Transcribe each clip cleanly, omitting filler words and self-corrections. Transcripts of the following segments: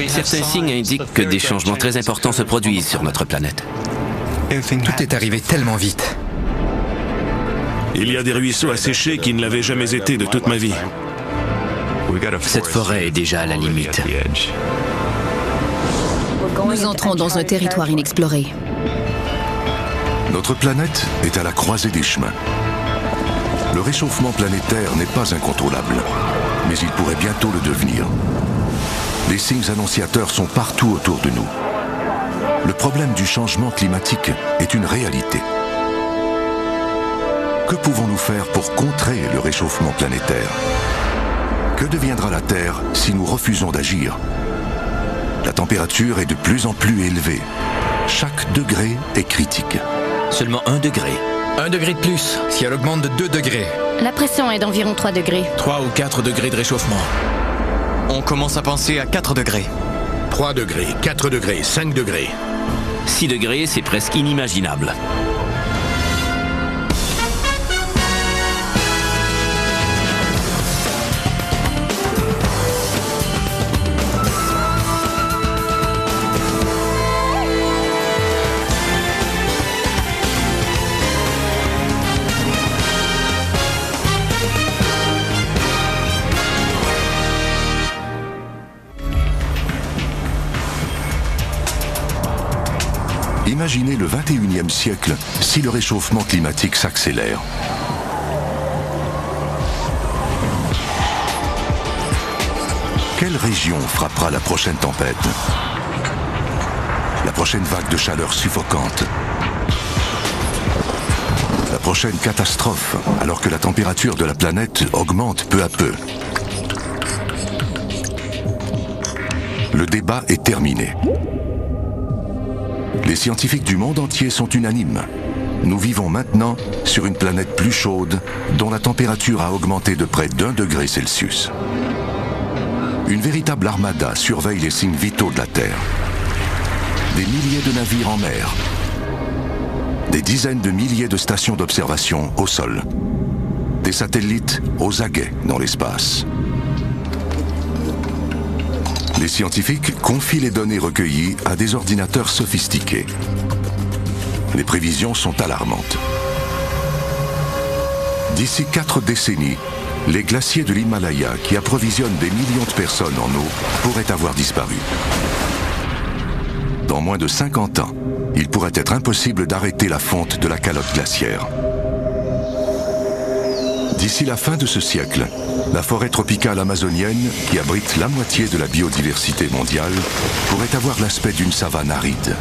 Certains signes indiquent que des changements très importants se produisent sur notre planète. Tout est arrivé tellement vite. Il y a des ruisseaux asséchés qui ne l'avaient jamais été de toute ma vie. Cette forêt est déjà à la limite. Nous entrons dans un territoire inexploré. Notre planète est à la croisée des chemins. Le réchauffement planétaire n'est pas incontrôlable, mais il pourrait bientôt le devenir. Les signes annonciateurs sont partout autour de nous. Le problème du changement climatique est une réalité. Que pouvons-nous faire pour contrer le réchauffement planétaire? Que deviendra la Terre si nous refusons d'agir? La température est de plus en plus élevée. Chaque degré est critique. Seulement 1 degré. 1 degré de plus, si elle augmente de 2 degrés. La pression est d'environ 3 degrés. 3 ou 4 degrés de réchauffement. On commence à penser à 4 degrés. 3 degrés, 4 degrés, 5 degrés. 6 degrés, c'est presque inimaginable. Imaginez le 21e siècle si le réchauffement climatique s'accélère. Quelle région frappera la prochaine tempête? La prochaine vague de chaleur suffocante? La prochaine catastrophe, alors que la température de la planète augmente peu à peu? Le débat est terminé. Les scientifiques du monde entier sont unanimes. Nous vivons maintenant sur une planète plus chaude, dont la température a augmenté de près d'1 degré Celsius. Une véritable armada surveille les signes vitaux de la Terre. Des milliers de navires en mer. Des dizaines de milliers de stations d'observation au sol. Des satellites aux aguets dans l'espace. Les scientifiques confient les données recueillies à des ordinateurs sophistiqués. Les prévisions sont alarmantes. D'ici 4 décennies, les glaciers de l'Himalaya, qui approvisionnent des millions de personnes en eau, pourraient avoir disparu. Dans moins de 50 ans, il pourrait être impossible d'arrêter la fonte de la calotte glaciaire. D'ici la fin de ce siècle, la forêt tropicale amazonienne, qui abrite la moitié de la biodiversité mondiale, pourrait avoir l'aspect d'une savane aride.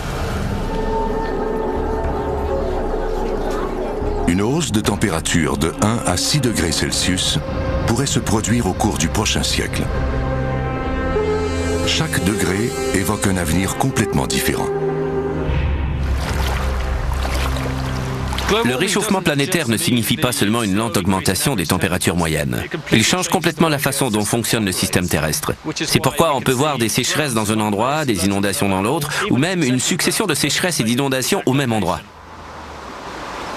Une hausse de température de 1 à 6 degrés Celsius pourrait se produire au cours du prochain siècle. Chaque degré évoque un avenir complètement différent. Le réchauffement planétaire ne signifie pas seulement une lente augmentation des températures moyennes. Il change complètement la façon dont fonctionne le système terrestre. C'est pourquoi on peut voir des sécheresses dans un endroit, des inondations dans l'autre, ou même une succession de sécheresses et d'inondations au même endroit.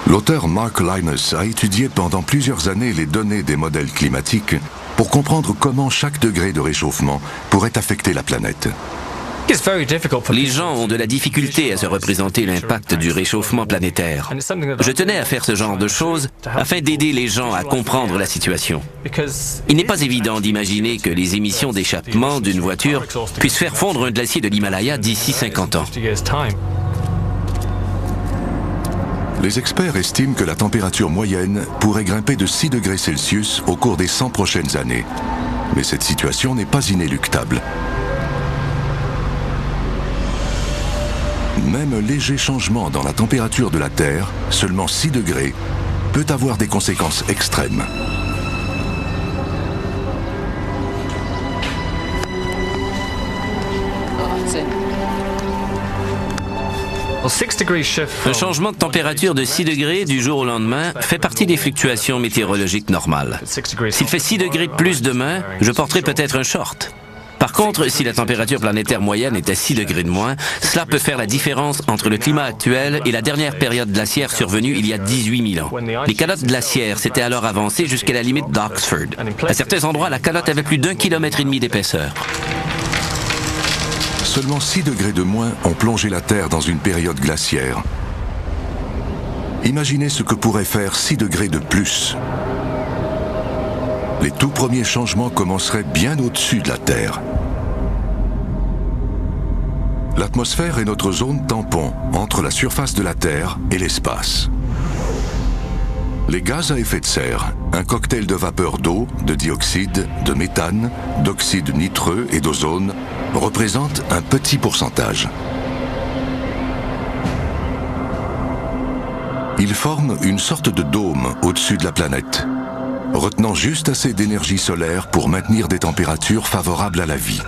L'auteur Mark Linus a étudié pendant plusieurs années les données des modèles climatiques pour comprendre comment chaque degré de réchauffement pourrait affecter la planète. Les gens ont de la difficulté à se représenter l'impact du réchauffement planétaire. Je tenais à faire ce genre de choses afin d'aider les gens à comprendre la situation. Il n'est pas évident d'imaginer que les émissions d'échappement d'une voiture puissent faire fondre un glacier de l'Himalaya d'ici 50 ans. Les experts estiment que la température moyenne pourrait grimper de 6 degrés Celsius au cours des 100 prochaines années. Mais cette situation n'est pas inéluctable. Même un léger changement dans la température de la Terre, seulement 6 degrés, peut avoir des conséquences extrêmes. Un changement de température de 6 degrés du jour au lendemain fait partie des fluctuations météorologiques normales. S'il fait 6 degrés de plus demain, je porterai peut-être un short. Par contre, si la température planétaire moyenne est à 6 degrés de moins, cela peut faire la différence entre le climat actuel et la dernière période glaciaire survenue il y a 18 000 ans. Les calottes glaciaires s'étaient alors avancées jusqu'à la limite d'Oxford. À certains endroits, la calotte avait plus d'1,5 km d'épaisseur. Seulement 6 degrés de moins ont plongé la Terre dans une période glaciaire. Imaginez ce que pourrait faire 6 degrés de plus. Les tout premiers changements commenceraient bien au-dessus de la Terre. L'atmosphère est notre zone tampon entre la surface de la Terre et l'espace. Les gaz à effet de serre, un cocktail de vapeur d'eau, de dioxyde, de méthane, d'oxyde nitreux et d'ozone, représentent un petit pourcentage. Ils forment une sorte de dôme au-dessus de la planète, retenant juste assez d'énergie solaire pour maintenir des températures favorables à la vie.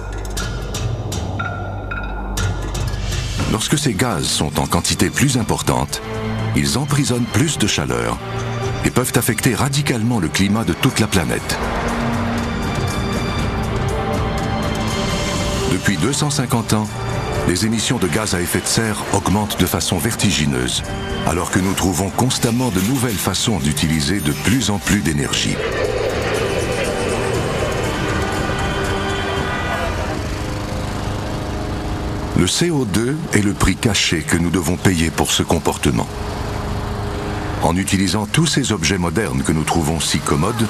Lorsque ces gaz sont en quantité plus importante, ils emprisonnent plus de chaleur et peuvent affecter radicalement le climat de toute la planète. Depuis 250 ans, les émissions de gaz à effet de serre augmentent de façon vertigineuse, alors que nous trouvons constamment de nouvelles façons d'utiliser de plus en plus d'énergie. Le CO2 est le prix caché que nous devons payer pour ce comportement. En utilisant tous ces objets modernes que nous trouvons si commodes,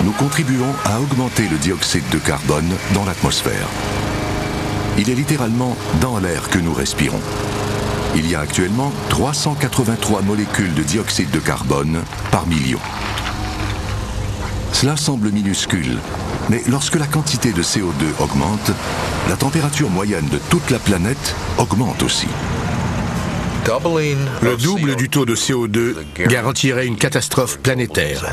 nous contribuons à augmenter le dioxyde de carbone dans l'atmosphère. Il est littéralement dans l'air que nous respirons. Il y a actuellement 383 molécules de dioxyde de carbone par million. Cela semble minuscule, mais lorsque la quantité de CO2 augmente, la température moyenne de toute la planète augmente aussi. Le double du taux de CO2 garantirait une catastrophe planétaire.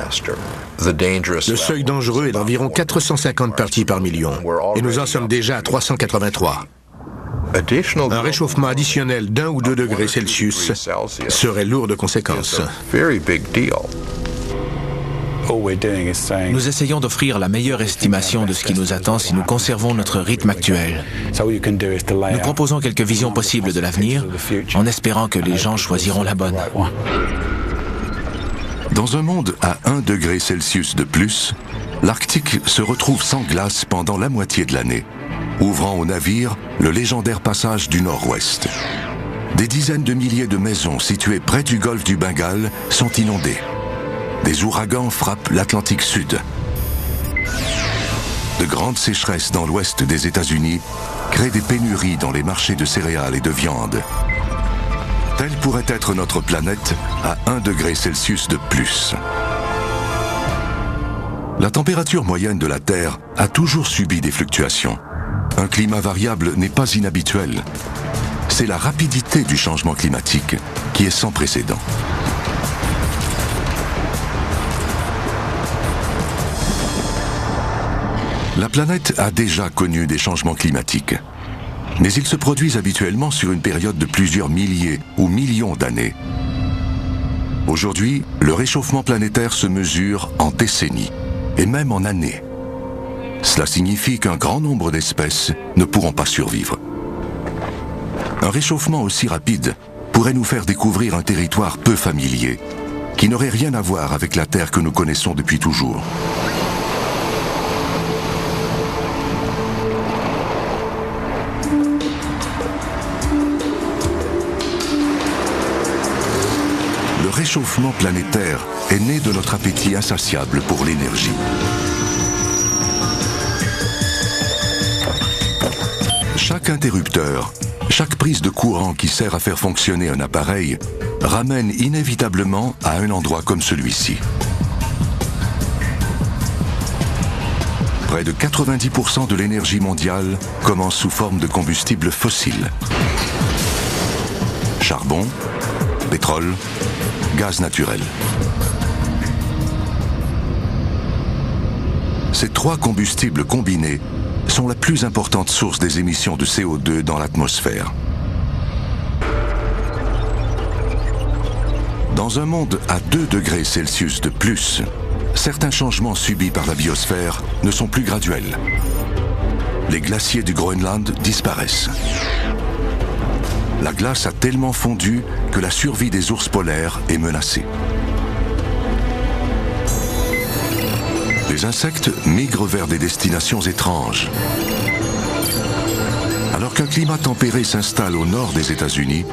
Le seuil dangereux est d'environ 450 parties par million, et nous en sommes déjà à 383. Un réchauffement additionnel d'1 ou 2 degrés Celsius serait lourd de conséquences. Nous essayons d'offrir la meilleure estimation de ce qui nous attend si nous conservons notre rythme actuel. Nous proposons quelques visions possibles de l'avenir, en espérant que les gens choisiront la bonne. Dans un monde à 1 degré Celsius de plus, l'Arctique se retrouve sans glace pendant la moitié de l'année, ouvrant aux navires le légendaire passage du Nord-Ouest. Des dizaines de milliers de maisons situées près du golfe du Bengale sont inondées. Des ouragans frappent l'Atlantique Sud. De grandes sécheresses dans l'ouest des États-Unis créent des pénuries dans les marchés de céréales et de viande. Telle pourrait être notre planète à 1 degré Celsius de plus. La température moyenne de la Terre a toujours subi des fluctuations. Un climat variable n'est pas inhabituel. C'est la rapidité du changement climatique qui est sans précédent. La planète a déjà connu des changements climatiques, mais ils se produisent habituellement sur une période de plusieurs milliers ou millions d'années. Aujourd'hui, le réchauffement planétaire se mesure en décennies, et même en années. Cela signifie qu'un grand nombre d'espèces ne pourront pas survivre. Un réchauffement aussi rapide pourrait nous faire découvrir un territoire peu familier, qui n'aurait rien à voir avec la Terre que nous connaissons depuis toujours. Le réchauffement planétaire est né de notre appétit insatiable pour l'énergie. Chaque interrupteur, chaque prise de courant qui sert à faire fonctionner un appareil ramène inévitablement à un endroit comme celui-ci. Près de 90% de l'énergie mondiale commence sous forme de combustibles fossiles. Charbon, pétrole, gaz naturel. Ces trois combustibles combinés sont la plus importante source des émissions de CO2 dans l'atmosphère. Dans un monde à 2 degrés Celsius de plus, certains changements subis par la biosphère ne sont plus graduels. Les glaciers du Groenland disparaissent. La glace a tellement fondu que la survie des ours polaires est menacée. Les insectes migrent vers des destinations étranges. Alors qu'un climat tempéré s'installe au nord des États-Unis,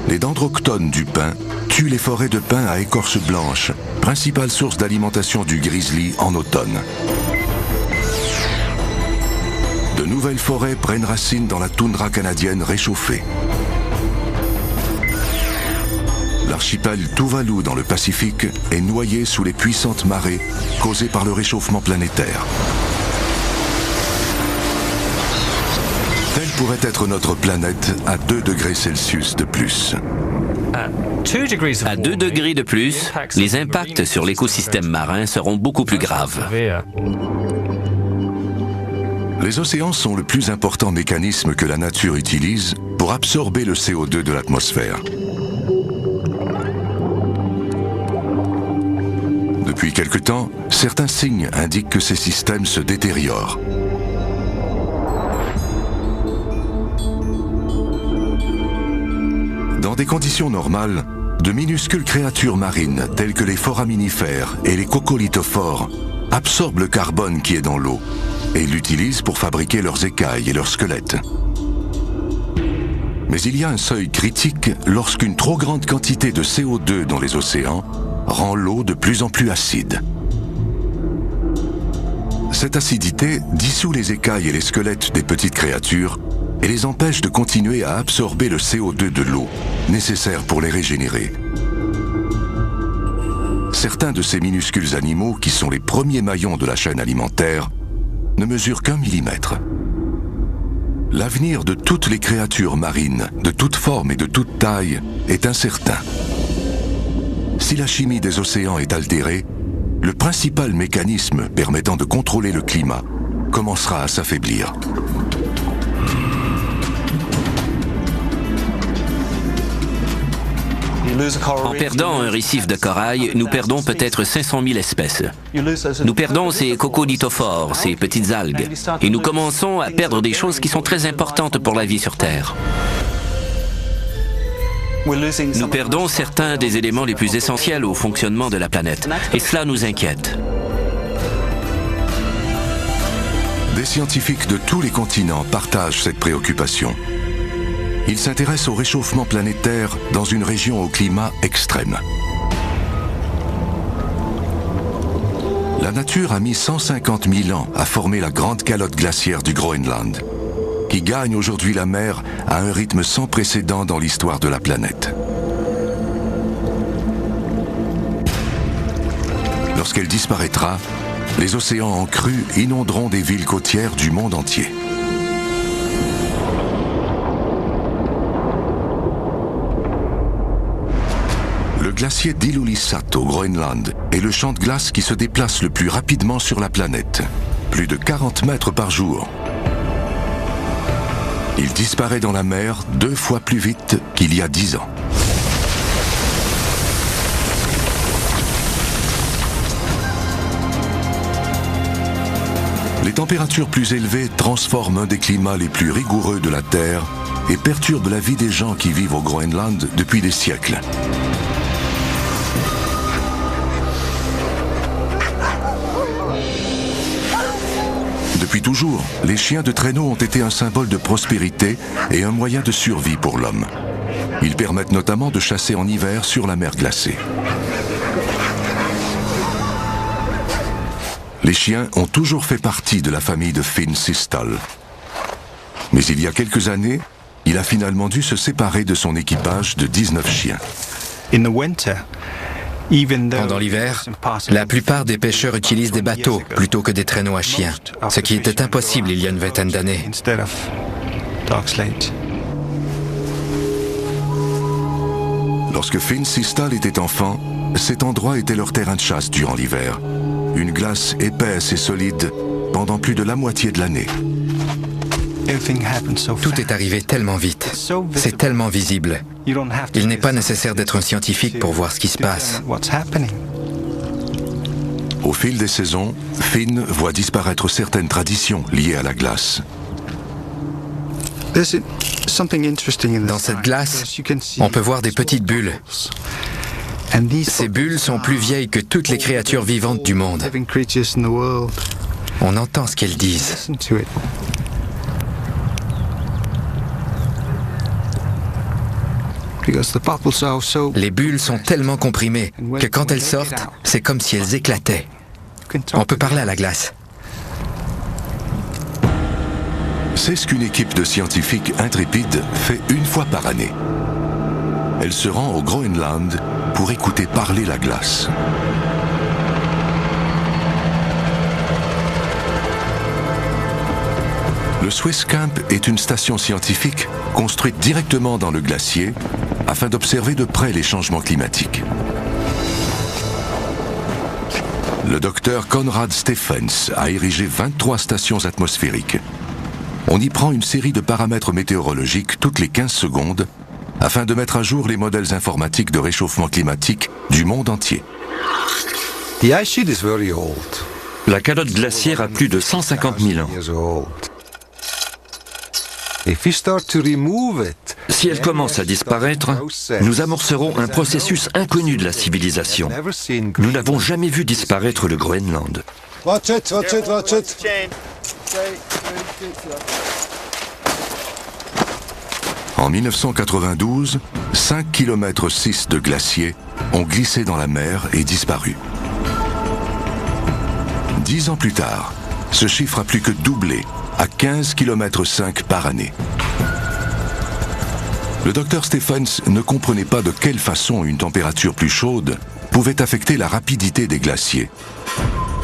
les dendroctones du pin tuent les forêts de pin à écorce blanche, principale source d'alimentation du grizzly en automne. De nouvelles forêts prennent racine dans la toundra canadienne réchauffée. L'archipel Tuvalu dans le Pacifique est noyé sous les puissantes marées causées par le réchauffement planétaire. Telle pourrait être notre planète à 2 degrés Celsius de plus. À 2 degrés de plus, les impacts sur l'écosystème marin seront beaucoup plus graves. Les océans sont le plus important mécanisme que la nature utilise pour absorber le CO2 de l'atmosphère. Depuis quelque temps, certains signes indiquent que ces systèmes se détériorent. Dans des conditions normales, de minuscules créatures marines telles que les foraminifères et les coccolithophores absorbent le carbone qui est dans l'eau et l'utilisent pour fabriquer leurs écailles et leurs squelettes. Mais il y a un seuil critique lorsqu'une trop grande quantité de CO2 dans les océans rend l'eau de plus en plus acide. Cette acidité dissout les écailles et les squelettes des petites créatures et les empêche de continuer à absorber le CO2 de l'eau, nécessaire pour les régénérer. Certains de ces minuscules animaux, qui sont les premiers maillons de la chaîne alimentaire, ne mesurent qu'1 millimètre. L'avenir de toutes les créatures marines, de toute forme et de toute taille, est incertain. Si la chimie des océans est altérée, le principal mécanisme permettant de contrôler le climat commencera à s'affaiblir. En perdant un récif de corail, nous perdons peut-être 500 000 espèces. Nous perdons ces coccolithophores, ces petites algues, et nous commençons à perdre des choses qui sont très importantes pour la vie sur Terre. Nous perdons certains des éléments les plus essentiels au fonctionnement de la planète, et cela nous inquiète. Des scientifiques de tous les continents partagent cette préoccupation. Ils s'intéressent au réchauffement planétaire dans une région au climat extrême. La nature a mis 150 000 ans à former la grande calotte glaciaire du Groenland, qui gagne aujourd'hui la mer à un rythme sans précédent dans l'histoire de la planète. Lorsqu'elle disparaîtra, les océans en crue inonderont des villes côtières du monde entier. Le glacier d'Ilulissat au Groenland est le champ de glace qui se déplace le plus rapidement sur la planète, plus de 40 mètres par jour. Il disparaît dans la mer 2 fois plus vite qu'il y a 10 ans. Les températures plus élevées transforment un des climats les plus rigoureux de la Terre et perturbent la vie des gens qui vivent au Groenland depuis des siècles. Depuis toujours, les chiens de traîneau ont été un symbole de prospérité et un moyen de survie pour l'homme. Ils permettent notamment de chasser en hiver sur la mer glacée. Les chiens ont toujours fait partie de la famille de Finn Systal. Mais il y a quelques années, il a finalement dû se séparer de son équipage de 19 chiens. Pendant l'hiver, la plupart des pêcheurs utilisent des bateaux plutôt que des traîneaux à chiens, ce qui était impossible il y a une vingtaine d'années. Lorsque Finn Systal était enfant, cet endroit était leur terrain de chasse durant l'hiver. Une glace épaisse et solide pendant plus de la moitié de l'année. Tout est arrivé tellement vite. C'est tellement visible. Il n'est pas nécessaire d'être un scientifique pour voir ce qui se passe. Au fil des saisons, Finn voit disparaître certaines traditions liées à la glace. Dans cette glace, on peut voir des petites bulles. Ces bulles sont plus vieilles que toutes les créatures vivantes du monde. On entend ce qu'elles disent. Les bulles sont tellement comprimées que quand elles sortent, c'est comme si elles éclataient. On peut parler à la glace. C'est ce qu'une équipe de scientifiques intrépides fait une fois par année. Elle se rend au Groenland pour écouter parler la glace. Le Swiss Camp est une station scientifique construite directement dans le glacier afin d'observer de près les changements climatiques. Le docteur Konrad Stephens a érigé 23 stations atmosphériques. On y prend une série de paramètres météorologiques toutes les 15 secondes afin de mettre à jour les modèles informatiques de réchauffement climatique du monde entier. La calotte glaciaire a plus de 150 000 ans. Si elle commence à disparaître, nous amorcerons un processus inconnu de la civilisation. Nous n'avons jamais vu disparaître le Groenland. En 1992, 5,6 km de glaciers ont glissé dans la mer et disparu. 10 ans plus tard, ce chiffre a plus que doublé à 15,5 km par année. Le docteur Stephens ne comprenait pas de quelle façon une température plus chaude pouvait affecter la rapidité des glaciers,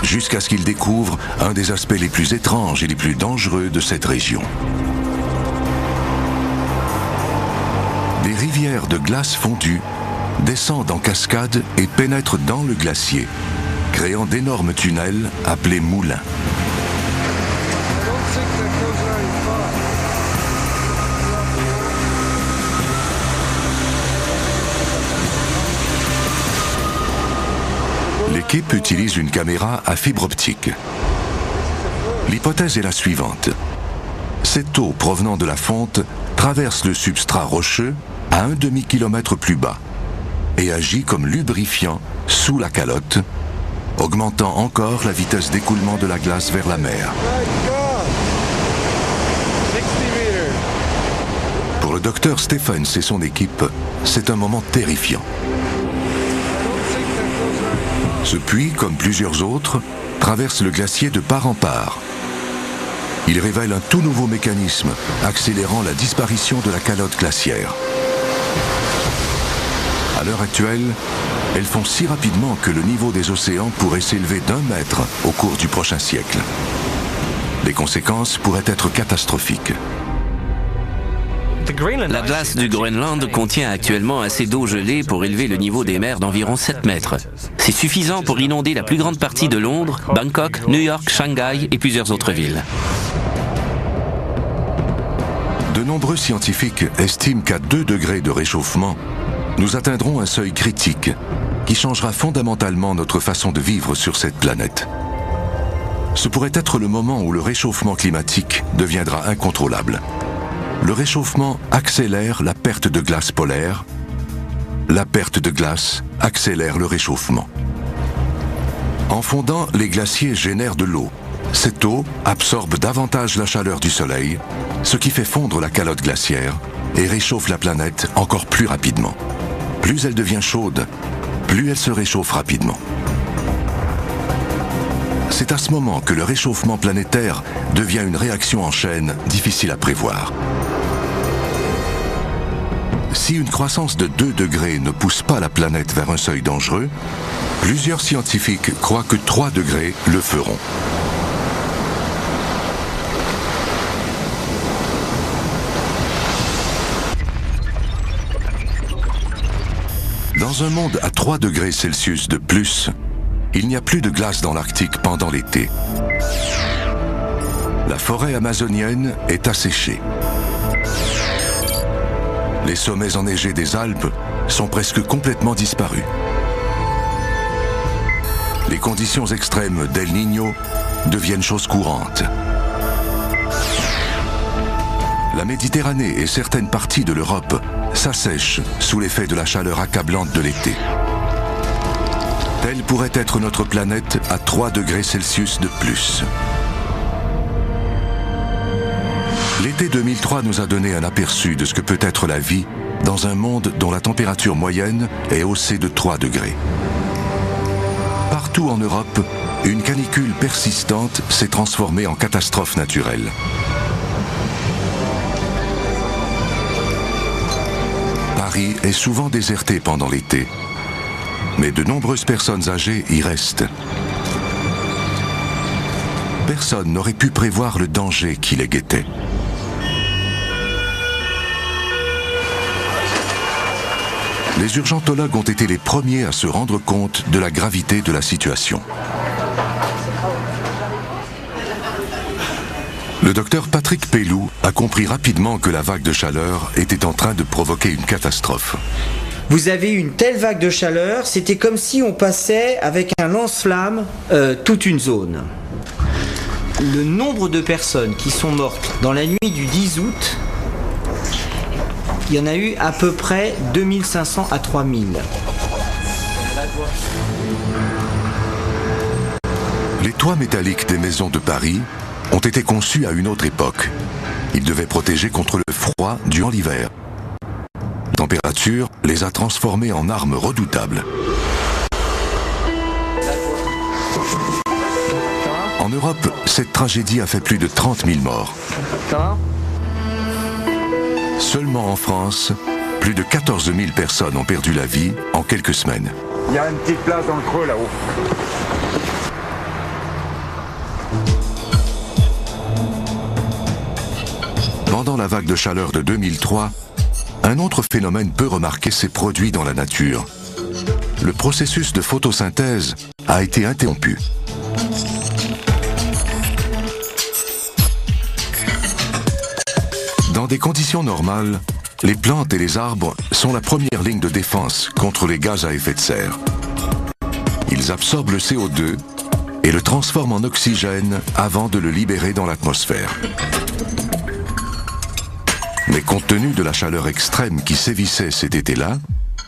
jusqu'à ce qu'il découvre un des aspects les plus étranges et les plus dangereux de cette région. Des rivières de glace fondue descendent en cascade et pénètrent dans le glacier, créant d'énormes tunnels appelés moulins. L'équipe utilise une caméra à fibre optique. L'hypothèse est la suivante. Cette eau provenant de la fonte traverse le substrat rocheux à un demi-kilomètre plus bas et agit comme lubrifiant sous la calotte, augmentant encore la vitesse d'écoulement de la glace vers la mer. Pour le docteur Stephens et son équipe, c'est un moment terrifiant. Ce puits, comme plusieurs autres, traverse le glacier de part en part. Il révèle un tout nouveau mécanisme, accélérant la disparition de la calotte glaciaire. À l'heure actuelle, elles font si rapidement que le niveau des océans pourrait s'élever d'1 mètre au cours du prochain siècle. Les conséquences pourraient être catastrophiques. La glace du Groenland contient actuellement assez d'eau gelée pour élever le niveau des mers d'environ 7 mètres. C'est suffisant pour inonder la plus grande partie de Londres, Bangkok, New York, Shanghai et plusieurs autres villes. De nombreux scientifiques estiment qu'à 2 degrés de réchauffement, nous atteindrons un seuil critique qui changera fondamentalement notre façon de vivre sur cette planète. Ce pourrait être le moment où le réchauffement climatique deviendra incontrôlable. Le réchauffement accélère la perte de glace polaire. La perte de glace accélère le réchauffement. En fondant, les glaciers génèrent de l'eau. Cette eau absorbe davantage la chaleur du soleil, ce qui fait fondre la calotte glaciaire et réchauffe la planète encore plus rapidement. Plus elle devient chaude, plus elle se réchauffe rapidement. C'est à ce moment que le réchauffement planétaire devient une réaction en chaîne difficile à prévoir. Si une croissance de 2 degrés ne pousse pas la planète vers un seuil dangereux, plusieurs scientifiques croient que 3 degrés le feront. Dans un monde à 3 degrés Celsius de plus, il n'y a plus de glace dans l'Arctique pendant l'été. La forêt amazonienne est asséchée. Les sommets enneigés des Alpes sont presque complètement disparus. Les conditions extrêmes d'El Niño deviennent chose courante. La Méditerranée et certaines parties de l'Europe s'assèchent sous l'effet de la chaleur accablante de l'été. Telle pourrait être notre planète à 3 degrés Celsius de plus. L'été 2003 nous a donné un aperçu de ce que peut être la vie dans dans un monde dont la température moyenne est haussée de 3 degrés. Partout en Europe, une canicule persistante s'est transformée en catastrophe naturelle. Paris est souvent déserté pendant l'été, mais de nombreuses personnes âgées y restent. Personne n'aurait pu prévoir le danger qui les guettait. Les urgentologues ont été les premiers à se rendre compte de la gravité de la situation. Le docteur Patrick Pelloux a compris rapidement que la vague de chaleur était en train de provoquer une catastrophe. Vous avez une telle vague de chaleur, c'était comme si on passait avec un lance-flamme toute une zone. Le nombre de personnes qui sont mortes dans la nuit du 10 août, il y en a eu à peu près 2500 à 3000. Les toits métalliques des maisons de Paris ont été conçus à une autre époque. Ils devaient protéger contre le froid durant l'hiver. La température les a transformés en armes redoutables. En Europe, cette tragédie a fait plus de 30 000 morts. Seulement en France, plus de 14 000 personnes ont perdu la vie en quelques semaines. Il y a une petite place dans le creux là-haut. Pendant la vague de chaleur de 2003, un autre phénomène peu remarqué s'est produit dans la nature. Le processus de photosynthèse a été interrompu. Dans des conditions normales, les plantes et les arbres sont la première ligne de défense contre les gaz à effet de serre. Ils absorbent le CO2 et le transforment en oxygène avant de le libérer dans l'atmosphère. Mais compte tenu de la chaleur extrême qui sévissait cet été-là,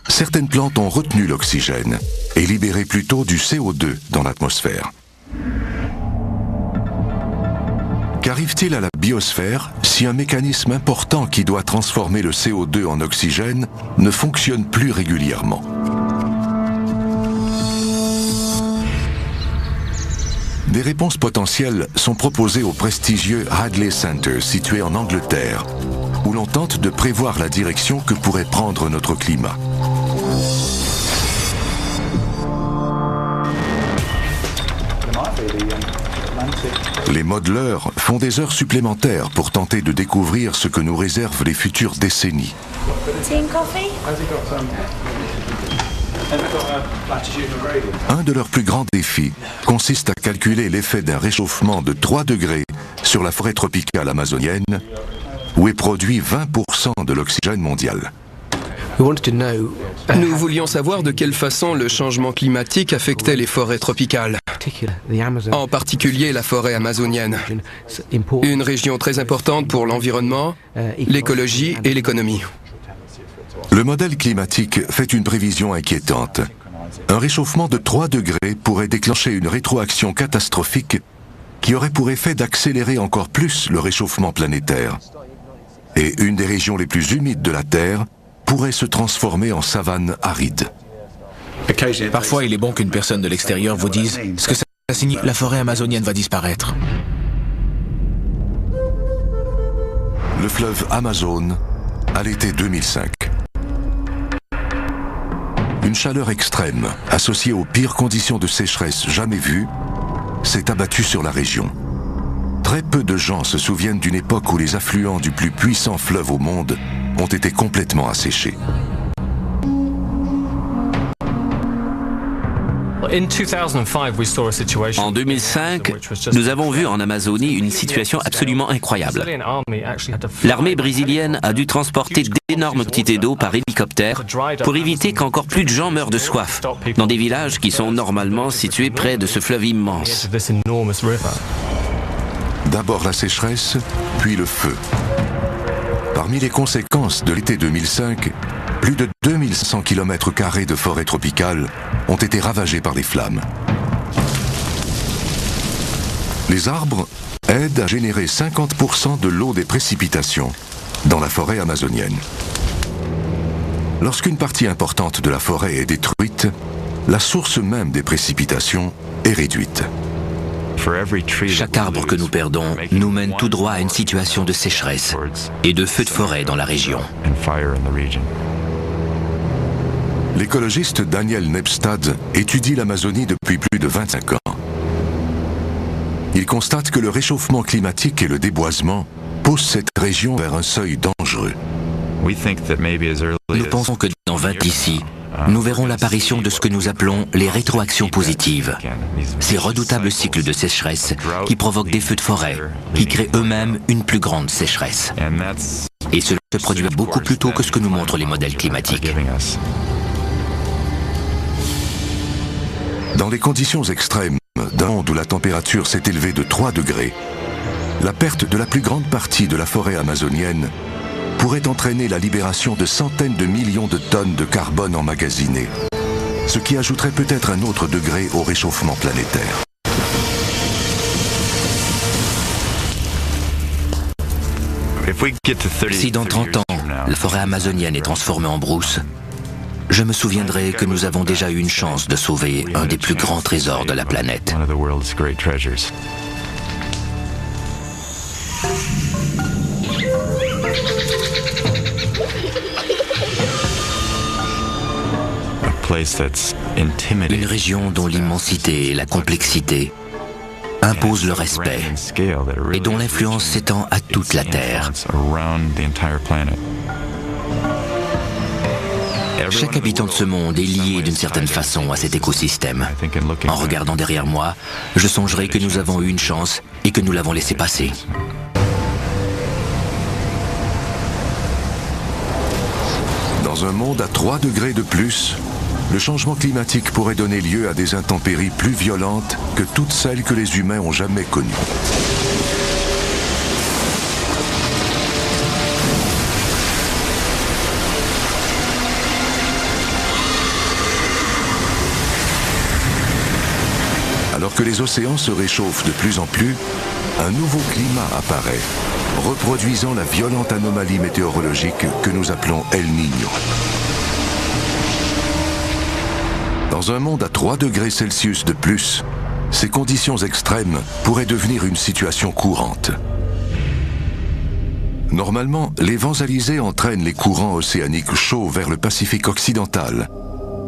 certaines plantes ont retenu l'oxygène et libéré plutôt du CO2 dans l'atmosphère. Qu'arrive-t-il à la biosphère si un mécanisme important qui doit transformer le CO2 en oxygène ne fonctionne plus régulièrement? Des réponses potentielles sont proposées au prestigieux Hadley Center situé en Angleterre, où l'on tente de prévoir la direction que pourrait prendre notre climat. Les modeleurs font des heures supplémentaires pour tenter de découvrir ce que nous réservent les futures décennies. Un de leurs plus grands défis consiste à calculer l'effet d'un réchauffement de 3 degrés sur la forêt tropicale amazonienne, où est produit 20% de l'oxygène mondial. Nous voulions savoir de quelle façon le changement climatique affectait les forêts tropicales, en particulier la forêt amazonienne, une région très importante pour l'environnement, l'écologie et l'économie. Le modèle climatique fait une prévision inquiétante. Un réchauffement de 3 degrés pourrait déclencher une rétroaction catastrophique qui aurait pour effet d'accélérer encore plus le réchauffement planétaire. Et une des régions les plus humides de la Terre pourrait se transformer en savane aride. Parfois, il est bon qu'une personne de l'extérieur vous dise ce que ça signifie. La forêt amazonienne va disparaître. Le fleuve Amazone, à l'été 2005. Une chaleur extrême, associée aux pires conditions de sécheresse jamais vues, s'est abattue sur la région. Très peu de gens se souviennent d'une époque où les affluents du plus puissant fleuve au monde ont été complètement asséchés. En 2005, nous avons vu en Amazonie une situation absolument incroyable. L'armée brésilienne a dû transporter d'énormes quantités d'eau par hélicoptère pour éviter qu'encore plus de gens meurent de soif, dans des villages qui sont normalement situés près de ce fleuve immense. D'abord la sécheresse, puis le feu. Parmi les conséquences de l'été 2005, plus de 2500 km² de forêt tropicale ont été ravagés par les flammes. Les arbres aident à générer 50% de l'eau des précipitations dans la forêt amazonienne. Lorsqu'une partie importante de la forêt est détruite, la source même des précipitations est réduite. Chaque arbre que nous perdons nous mène tout droit à une situation de sécheresse et de feux de forêt dans la région. L'écologiste Daniel Nebstad étudie l'Amazonie depuis plus de 25 ans. Il constate que le réchauffement climatique et le déboisement poussent cette région vers un seuil dangereux. Nous pensons que dans 20 ici, nous verrons l'apparition de ce que nous appelons les rétroactions positives. Ces redoutables cycles de sécheresse qui provoquent des feux de forêt, qui créent eux-mêmes une plus grande sécheresse. Et cela se produit beaucoup plus tôt que ce que nous montrent les modèles climatiques. Dans les conditions extrêmes d'un monde où la température s'est élevée de 3 degrés, la perte de la plus grande partie de la forêt amazonienne pourrait entraîner la libération de centaines de millions de tonnes de carbone emmagasinées, ce qui ajouterait peut-être un autre degré au réchauffement planétaire. Si dans 30 ans, la forêt amazonienne est transformée en brousse, je me souviendrai que nous avons déjà eu une chance de sauver un des plus grands trésors de la planète. Une région dont l'immensité et la complexité imposent le respect et dont l'influence s'étend à toute la Terre. Chaque habitant de ce monde est lié d'une certaine façon à cet écosystème. En regardant derrière moi, je songerai que nous avons eu une chance et que nous l'avons laissé passer. Dans un monde à 3 degrés de plus, le changement climatique pourrait donner lieu à des intempéries plus violentes que toutes celles que les humains ont jamais connues. Alors que les océans se réchauffent de plus en plus, un nouveau climat apparaît, reproduisant la violente anomalie météorologique que nous appelons El Niño. Dans un monde à 3 degrés Celsius de plus, ces conditions extrêmes pourraient devenir une situation courante. Normalement, les vents alizés entraînent les courants océaniques chauds vers le Pacifique occidental,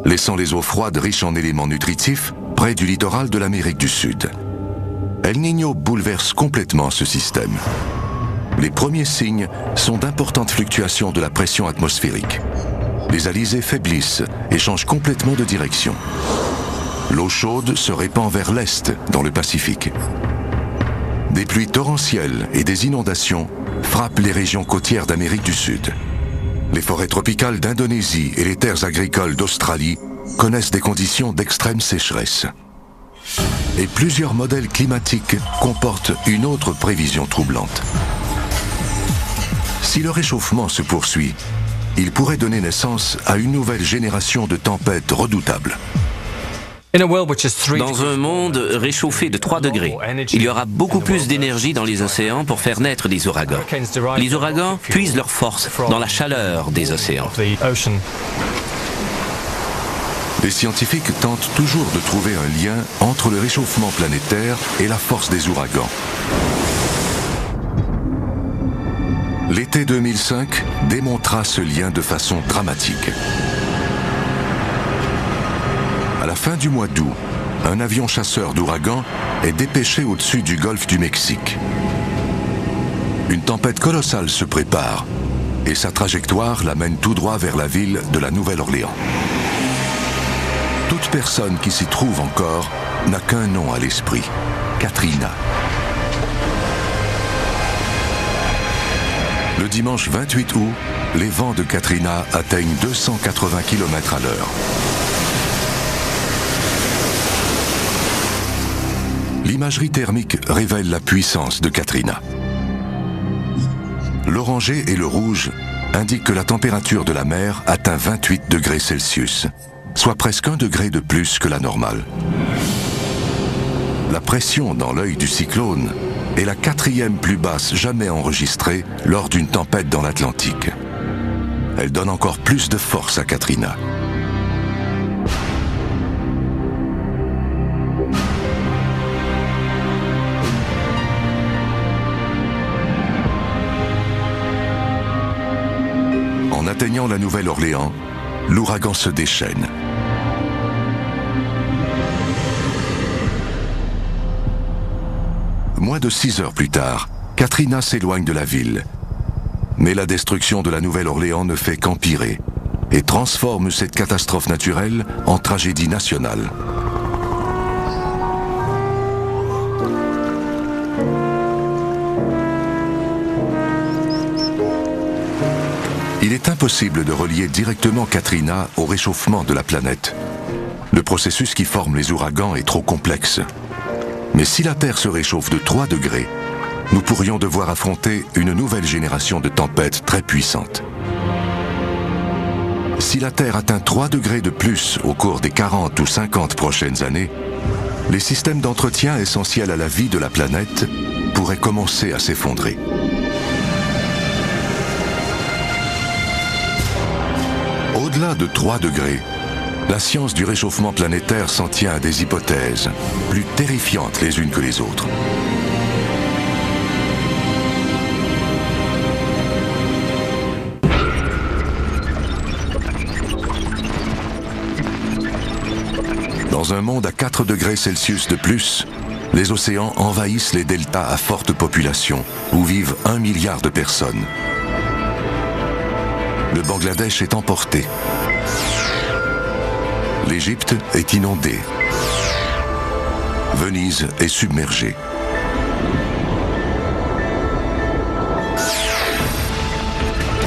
laissant les eaux froides riches en éléments nutritifs près du littoral de l'Amérique du Sud. El Niño bouleverse complètement ce système. Les premiers signes sont d'importantes fluctuations de la pression atmosphérique. Les alizés faiblissent et changent complètement de direction. L'eau chaude se répand vers l'est, dans le Pacifique. Des pluies torrentielles et des inondations frappent les régions côtières d'Amérique du Sud. Les forêts tropicales d'Indonésie et les terres agricoles d'Australie connaissent des conditions d'extrême sécheresse. Et plusieurs modèles climatiques comportent une autre prévision troublante. Si le réchauffement se poursuit, il pourrait donner naissance à une nouvelle génération de tempêtes redoutables. Dans un monde réchauffé de 3 degrés, il y aura beaucoup plus d'énergie dans les océans pour faire naître des ouragans. Les ouragans puisent leur force dans la chaleur des océans. Les scientifiques tentent toujours de trouver un lien entre le réchauffement planétaire et la force des ouragans. L'été 2005 démontra ce lien de façon dramatique. À la fin du mois d'août, un avion chasseur d'ouragans est dépêché au-dessus du golfe du Mexique. Une tempête colossale se prépare et sa trajectoire l'amène tout droit vers la ville de la Nouvelle-Orléans. Toute personne qui s'y trouve encore n'a qu'un nom à l'esprit, Katrina. Le dimanche 28 août, les vents de Katrina atteignent 280 km à l'heure. L'imagerie thermique révèle la puissance de Katrina. L'orangé et le rouge indiquent que la température de la mer atteint 28 degrés Celsius, soit presque 1 degré de plus que la normale. La pression dans l'œil du cyclone est la 4e plus basse jamais enregistrée lors d'une tempête dans l'Atlantique. elle donne encore plus de force à Katrina. En atteignant la Nouvelle-Orléans, l'ouragan se déchaîne. Moins de 6 heures plus tard, Katrina s'éloigne de la ville. Mais la destruction de la Nouvelle-Orléans ne fait qu'empirer et transforme cette catastrophe naturelle en tragédie nationale. Il est impossible de relier directement Katrina au réchauffement de la planète. Le processus qui forme les ouragans est trop complexe. Mais si la Terre se réchauffe de 3 degrés, nous pourrions devoir affronter une nouvelle génération de tempêtes très puissantes. Si la Terre atteint 3 degrés de plus au cours des 40 ou 50 prochaines années, les systèmes d'entretien essentiels à la vie de la planète pourraient commencer à s'effondrer. Au-delà de 3 degrés, la science du réchauffement planétaire s'en tient à des hypothèses plus terrifiantes les unes que les autres. Dans un monde à 4 degrés Celsius de plus, les océans envahissent les deltas à forte population, où vivent 1 milliard de personnes. Le Bangladesh est emporté. L'Égypte est inondée. Venise est submergée.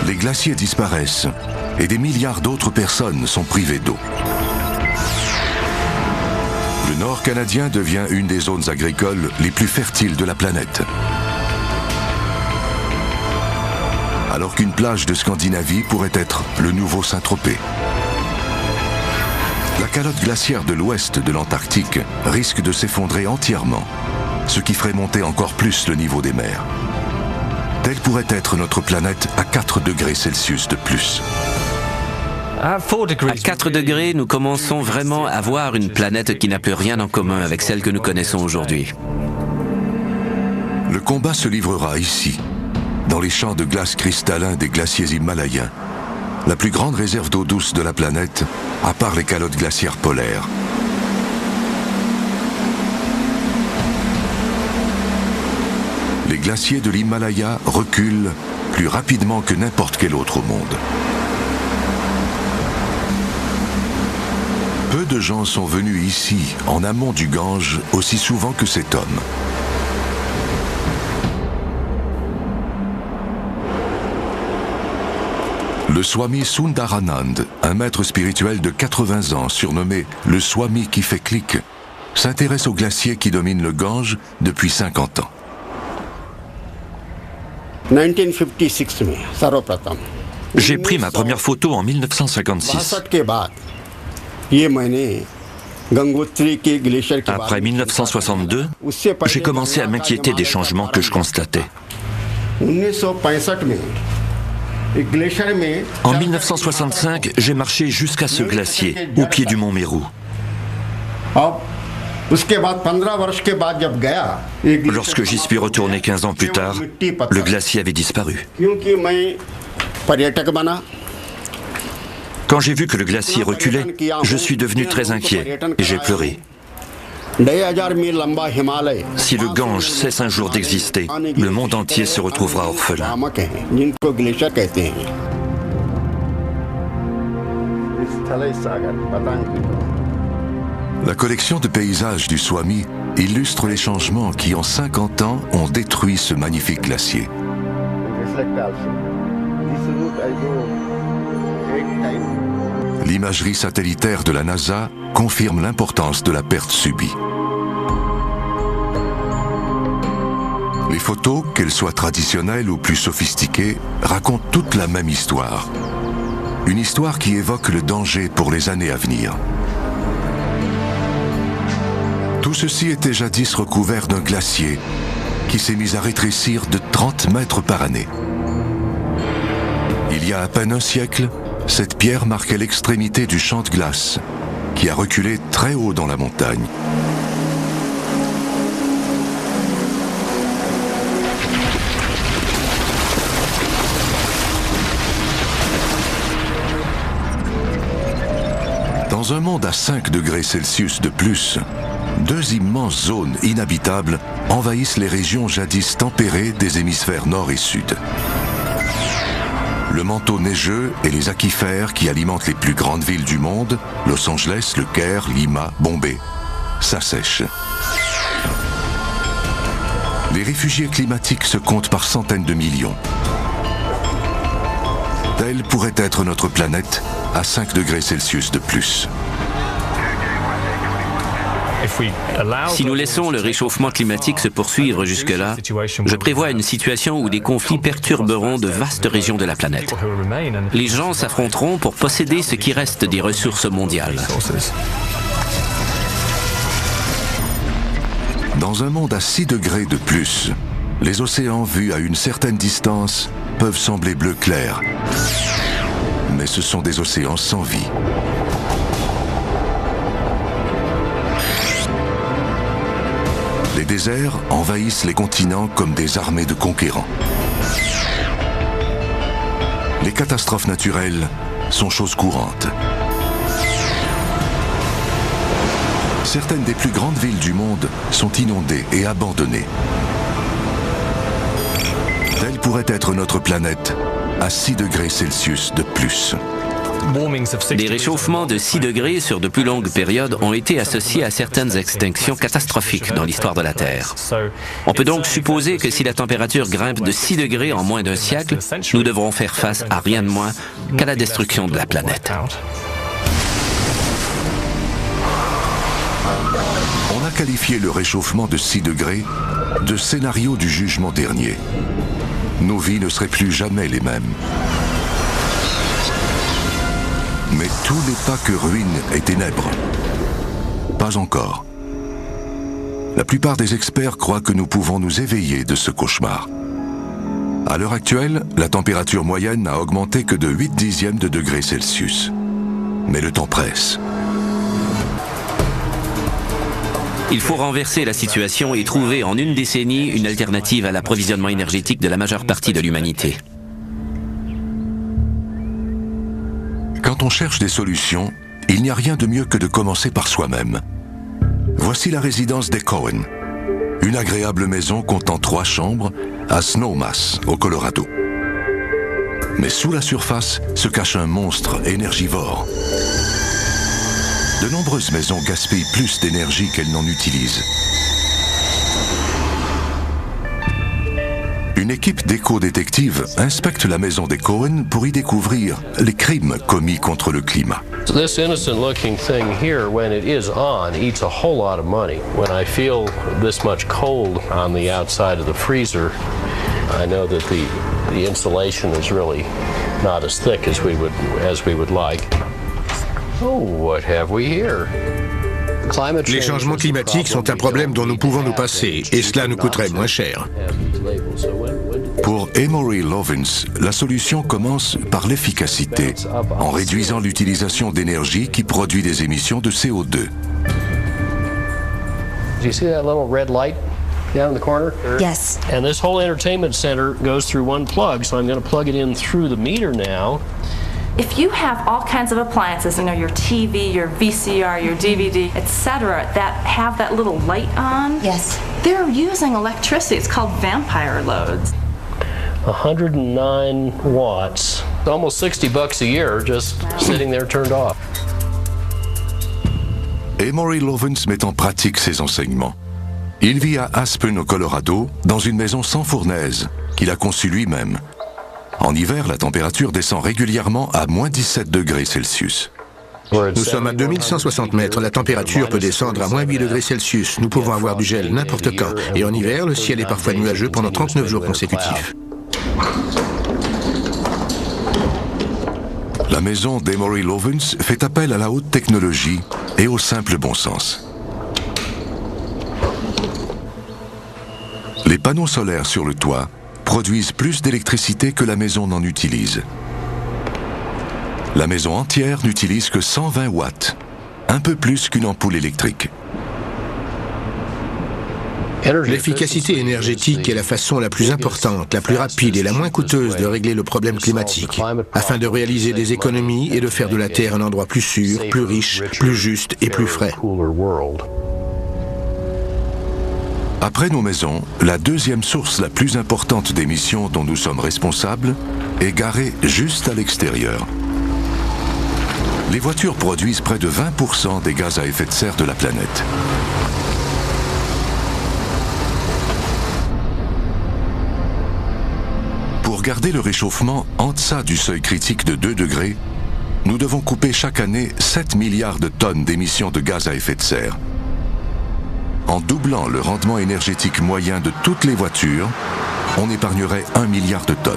Les glaciers disparaissent et des milliards d'autres personnes sont privées d'eau. Le nord canadien devient une des zones agricoles les plus fertiles de la planète. Alors qu'une plage de Scandinavie pourrait être le nouveau Saint-Tropez. La calotte glaciaire de l'ouest de l'Antarctique risque de s'effondrer entièrement, ce qui ferait monter encore plus le niveau des mers. Telle pourrait être notre planète à 4 degrés Celsius de plus. À 4 degrés, nous commençons vraiment à voir une planète qui n'a plus rien en commun avec celle que nous connaissons aujourd'hui. Le combat se livrera ici, dans les champs de glace cristallins des glaciers himalayens, la plus grande réserve d'eau douce de la planète, à part les calottes glaciaires polaires. Les glaciers de l'Himalaya reculent plus rapidement que n'importe quel autre au monde. Peu de gens sont venus ici, en amont du Gange, aussi souvent que cet homme. Le Swami Sundaranand, un maître spirituel de 80 ans, surnommé le Swami qui fait clic, s'intéresse aux glaciers qui dominent le Gange depuis 50 ans. 1956 में सर्वप्रथम J'ai pris ma première photo en 1956. Après 1962, j'ai commencé à m'inquiéter des changements que je constatais. En 1965, j'ai marché jusqu'à ce glacier, au pied du mont Meru. Lorsque j'y suis retourné 15 ans plus tard, le glacier avait disparu. Quand j'ai vu que le glacier reculait, je suis devenu très inquiet et j'ai pleuré. Si le Gange cesse un jour d'exister, le monde entier se retrouvera orphelin. La collection de paysages du Swami illustre les changements qui, en 50 ans, ont détruit ce magnifique glacier. L'imagerie satellitaire de la NASA confirme l'importance de la perte subie. Les photos, qu'elles soient traditionnelles ou plus sophistiquées, racontent toute la même histoire. Une histoire qui évoque le danger pour les années à venir. Tout ceci était jadis recouvert d'un glacier qui s'est mis à rétrécir de 30 mètres par année. Il Il y a à peine un siècle, cette pierre marquait l'extrémité du champ de glace, qui a reculé très haut dans la montagne. Dans un monde à 5 degrés Celsius de plus, deux immenses zones inhabitables envahissent les régions jadis tempérées des hémisphères nord et sud. Le manteau neigeux et les aquifères qui alimentent les plus grandes villes du monde, Los Angeles, Le Caire, Lima, Bombay, s'assèchent. Les réfugiés climatiques se comptent par centaines de millions. Telle pourrait être notre planète à 5 degrés Celsius de plus. Si nous laissons le réchauffement climatique se poursuivre jusque-là, je prévois une situation où des conflits perturberont de vastes régions de la planète. Les gens s'affronteront pour posséder ce qui reste des ressources mondiales. Dans un monde à 6 degrés de plus, les océans vus à une certaine distance peuvent sembler bleu clair. Mais ce sont des océans sans vie. Les déserts envahissent les continents comme des armées de conquérants. Les catastrophes naturelles sont chose courante. Certaines des plus grandes villes du monde sont inondées et abandonnées. Telle pourrait être notre planète à 6 degrés Celsius de plus. Des réchauffements de 6 degrés sur de plus longues périodes ont été associés à certaines extinctions catastrophiques dans l'histoire de la Terre. On peut donc supposer que si la température grimpe de 6 degrés en moins d'un siècle, nous devrons faire face à rien de moins qu'à la destruction de la planète. On a qualifié le réchauffement de 6 degrés de scénario du jugement dernier. Nos vies ne seraient plus jamais les mêmes. Mais tout n'est pas que ruines et ténèbres. Pas encore. La plupart des experts croient que nous pouvons nous éveiller de ce cauchemar. À l'heure actuelle, la température moyenne n'a augmenté que de 0,8 de degré Celsius. Mais le temps presse. Il faut renverser la situation et trouver en une décennie une alternative à l'approvisionnement énergétique de la majeure partie de l'humanité. Quand on cherche des solutions, il n'y a rien de mieux que de commencer par soi-même. Voici la résidence des Cohen, une agréable maison comptant 3 chambres à Snowmass, au Colorado. Mais sous la surface se cache un monstre énergivore. De nombreuses maisons gaspillent plus d'énergie qu'elles n'en utilisent. Une équipe d'éco-détectives inspecte la maison des Cohen pour y découvrir les crimes commis contre le climat. This innocent-looking thing here, when it is on, eats a whole lot of money. When I feel this much cold on the outside of the freezer, I know that the insulation is really not as thick as we would like. Oh, what have we here? Les changements climatiques sont un problème dont nous pouvons nous passer, et cela nous coûterait moins cher. Pour Emory Lovins, la solution commence par l'efficacité, en réduisant l'utilisation d'énergie qui produit des émissions de CO2. Do you see that little red light down in the corner? Yes. And this whole entertainment center goes through one plug, so I'm going to plug it in through the meter now. If you have all kinds of appliances, you know, your TV, your VCR, your DVD, etc., that have that little light on, yes, they're using electricity. It's called vampire loads. 109 watts, almost $60 a year just sitting there turned off. Emory Lovins met en pratique ses enseignements. Il vit à Aspen, au Colorado, dans une maison sans fournaise, qu'il a conçue lui-même. En hiver, la température descend régulièrement à moins 17 degrés Celsius. Nous sommes à 2160 mètres, la température peut descendre à moins 8 degrés Celsius. Nous pouvons avoir du gel n'importe quand. Et en hiver, le ciel est parfois nuageux pendant 39 jours consécutifs. La maison d'Emory Lovins fait appel à la haute technologie et au simple bon sens. Les panneaux solaires sur le toit produisent plus d'électricité que la maison n'en utilise. La maison entière n'utilise que 120 watts, un peu plus qu'une ampoule électrique. L'efficacité énergétique est la façon la plus importante, la plus rapide et la moins coûteuse de régler le problème climatique, afin de réaliser des économies et de faire de la Terre un endroit plus sûr, plus riche, plus juste et plus frais. Après nos maisons, la deuxième source la plus importante d'émissions dont nous sommes responsables est garée juste à l'extérieur. Les voitures produisent près de 20% des gaz à effet de serre de la planète. Pour garder le réchauffement en deçà du seuil critique de 2 degrés, nous devons couper chaque année 7 milliards de tonnes d'émissions de gaz à effet de serre. En doublant le rendement énergétique moyen de toutes les voitures, on épargnerait 1 milliard de tonnes.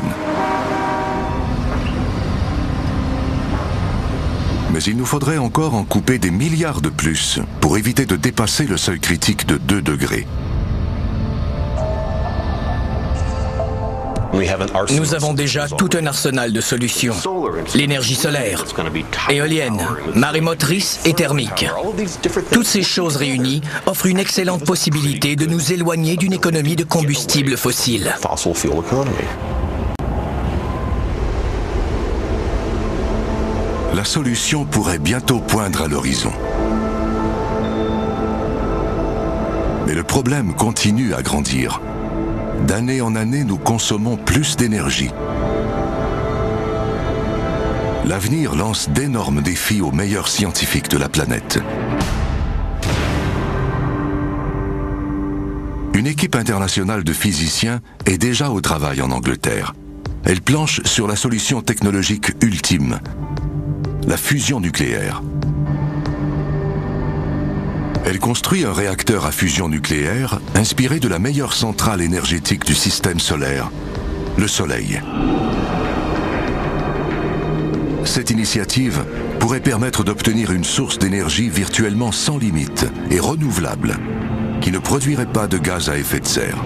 Mais il nous faudrait encore en couper des milliards de plus pour éviter de dépasser le seuil critique de 2 degrés. Nous avons déjà tout un arsenal de solutions. L'énergie solaire, éolienne, marémotrice et thermique. Toutes ces choses réunies offrent une excellente possibilité de nous éloigner d'une économie de combustibles fossiles. La solution pourrait bientôt poindre à l'horizon. Mais le problème continue à grandir. D'année en année, nous consommons plus d'énergie. L'avenir lance d'énormes défis aux meilleurs scientifiques de la planète. Une équipe internationale de physiciens est déjà au travail en Angleterre. Elle planche sur la solution technologique ultime, la fusion nucléaire. Elle construit un réacteur à fusion nucléaire inspiré de la meilleure centrale énergétique du système solaire, le Soleil. Cette initiative pourrait permettre d'obtenir une source d'énergie virtuellement sans limite et renouvelable, qui ne produirait pas de gaz à effet de serre.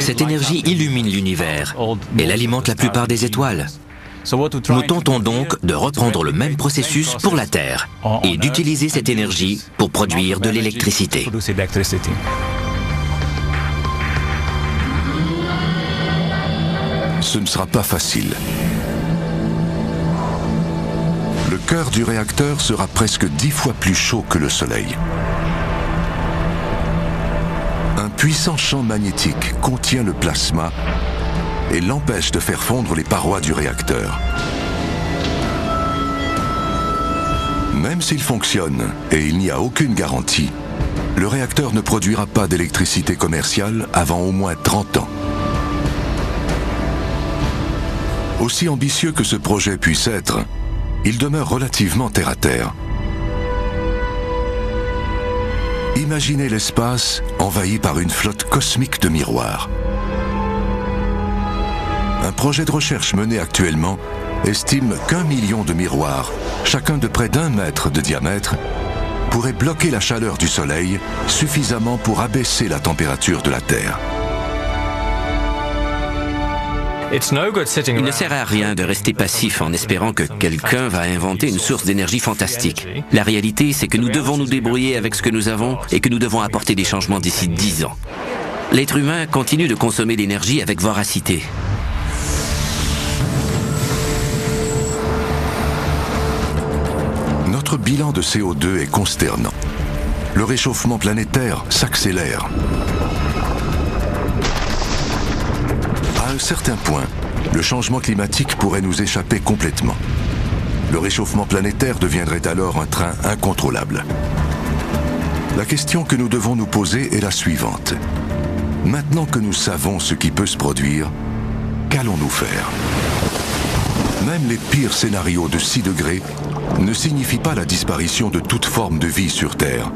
Cette énergie illumine l'univers. Elle alimente la plupart des étoiles. Nous tentons donc de reprendre le même processus pour la Terre et d'utiliser cette énergie pour produire de l'électricité. Ce ne sera pas facile. Le cœur du réacteur sera presque 10 fois plus chaud que le Soleil. Un puissant champ magnétique contient le plasma et l'empêche de faire fondre les parois du réacteur. Même s'il fonctionne, et il n'y a aucune garantie, le réacteur ne produira pas d'électricité commerciale avant au moins 30 ans. Aussi ambitieux que ce projet puisse être, il demeure relativement terre-à-terre. Imaginez l'espace envahi par une flotte cosmique de miroirs. Un projet de recherche mené actuellement estime qu'1 million de miroirs, chacun de près d'1 mètre de diamètre, pourraient bloquer la chaleur du Soleil suffisamment pour abaisser la température de la Terre. Il ne sert à rien de rester passif en espérant que quelqu'un va inventer une source d'énergie fantastique. La réalité, c'est que nous devons nous débrouiller avec ce que nous avons et que nous devons apporter des changements d'ici 10 ans. L'être humain continue de consommer l'énergie avec voracité. Notre bilan de CO2 est consternant. Le réchauffement planétaire s'accélère. À un certain point, le changement climatique pourrait nous échapper complètement. Le réchauffement planétaire deviendrait alors un train incontrôlable. La question que nous devons nous poser est la suivante. Maintenant que nous savons ce qui peut se produire, qu'allons-nous faire ? Même les pires scénarios de 6 degrés ne signifient pas la disparition de toute forme de vie sur Terre.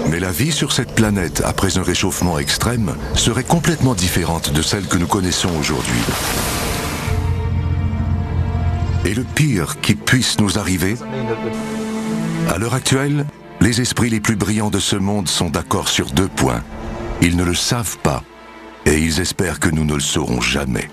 Mais la vie sur cette planète après un réchauffement extrême serait complètement différente de celle que nous connaissons aujourd'hui. Et le pire qui puisse nous arriver, à l'heure actuelle, les esprits les plus brillants de ce monde sont d'accord sur 2 points. Ils ne le savent pas et ils espèrent que nous ne le saurons jamais.